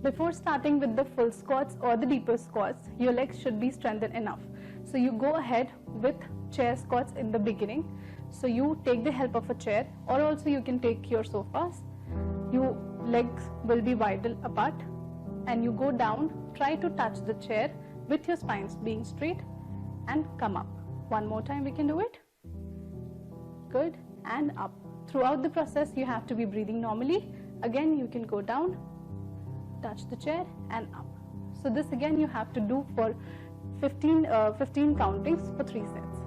Before starting with the full squats or the deeper squats, your legs should be strengthened enough. So you go ahead with chair squats in the beginning. So you take the help of a chair, or also you can take your sofas. Your legs will be wide apart and you go down, try to touch the chair with your spines being straight and come up. One more time we can do it. Good, and up. Throughout the process you have to be breathing normally. Again you can go down, touch the chair and up. So this again you have to do for 15 countings for 3 sets.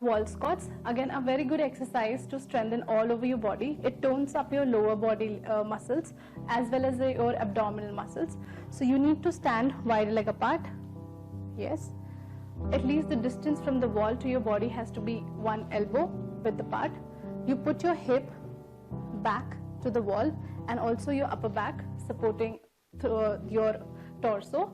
Wall squats, again a very good exercise to strengthen all over your body. It tones up your lower body muscles as well as your abdominal muscles. So you need to stand wide leg apart. Yes. At least the distance from the wall to your body has to be 1 elbow width apart. You put your hip back to the wall and also your upper back supporting your torso.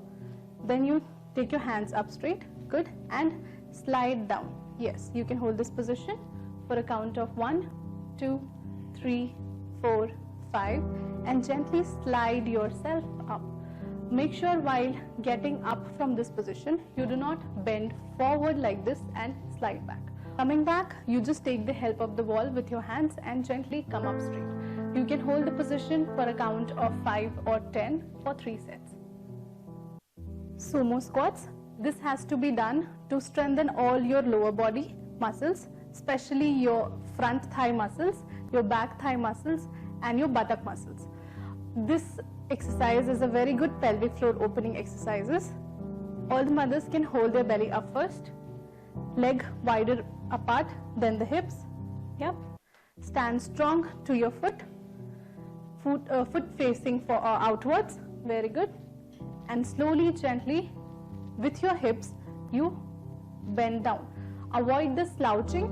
Then you take your hands up straight, good, and slide down. Yes, you can hold this position for a count of 1, 2, 3, 4, 5 and gently slide yourself up. Make sure while getting up from this position, you do not bend forward like this and slide back. Coming back, you just take the help of the wall with your hands and gently come up straight. You can hold the position for a count of 5 or 10 for 3 sets. Sumo squats. This has to be done to strengthen all your lower body muscles, especially your front thigh muscles, your back thigh muscles and your buttock muscles. This exercise is a very good pelvic floor opening exercises. All the mothers can hold their belly up first, leg wider apart than the hips. Yep. Stand strong to your foot, foot facing outwards. Very good. And slowly, gently, with your hips, you bend down. Avoid the slouching,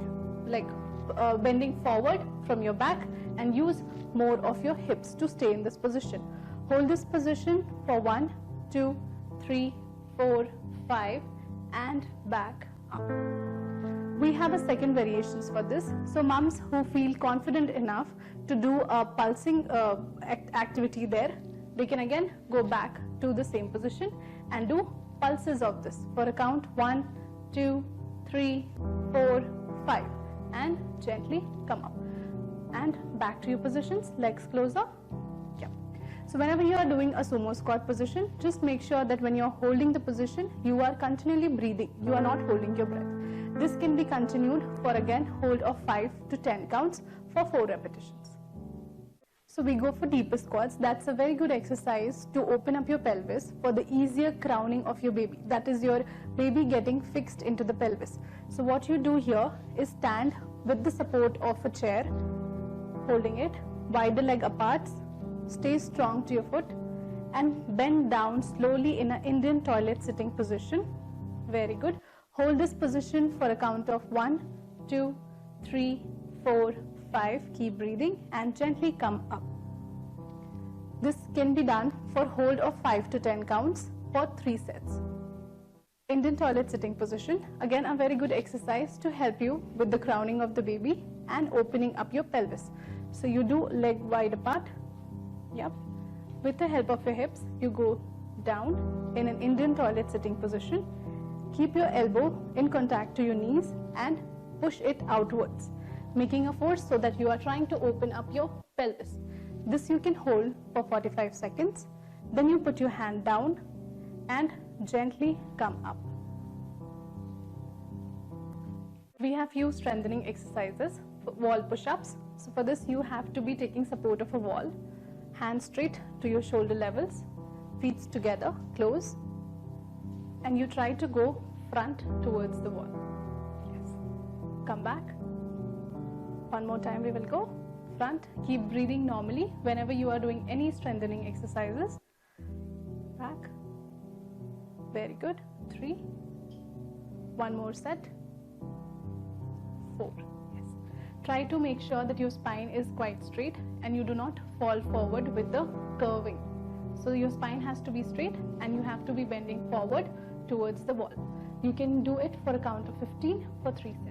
like bending forward from your back, and use more of your hips to stay in this position. Hold this position for 1, 2, 3, 4, 5 and back up. We have a second variations for this. So moms who feel confident enough to do a pulsing activity there, they can again go back to the same position and do pulses of this for a count 1, 2, 3, 4, 5 and gently come up and back to your positions, legs closer. Yeah. So whenever you are doing a sumo squat position, just make sure that when you are holding the position, you are continually breathing. You are not holding your breath. This can be continued for again hold of 5 to 10 counts for 4 repetitions. So we go for deeper squats. That's a very good exercise to open up your pelvis for the easier crowning of your baby. That is your baby getting fixed into the pelvis. So what you do here is stand with the support of a chair, holding it, wide the leg apart, stay strong to your foot and bend down slowly in an Indian toilet sitting position. Very good. Hold this position for a count of 1, 2, 3, 4, 5. Keep breathing and gently come up. This can be done for hold of 5 to 10 counts for 3 sets. Indian toilet sitting position. Again, a very good exercise to help you with the crowning of the baby and opening up your pelvis. So you do leg wide apart. Yep. With the help of your hips, you go down in an Indian toilet sitting position. Keep your elbow in contact to your knees and push it outwards, making a force so that you are trying to open up your pelvis. This you can hold for 45 seconds. Then you put your hand down and gently come up. We have few strengthening exercises, wall push-ups. So for this you have to be taking support of a wall, hands straight to your shoulder levels, feet together, close, and you try to go front towards the wall. Yes. Come back. One more time we will go. Front. Keep breathing normally whenever you are doing any strengthening exercises. Back. Very good. 3. One more set. 4. Yes. Try to make sure that your spine is quite straight and you do not fall forward with the curving. So your spine has to be straight and you have to be bending forward towards the wall. You can do it for a count of 15 for 3 sets.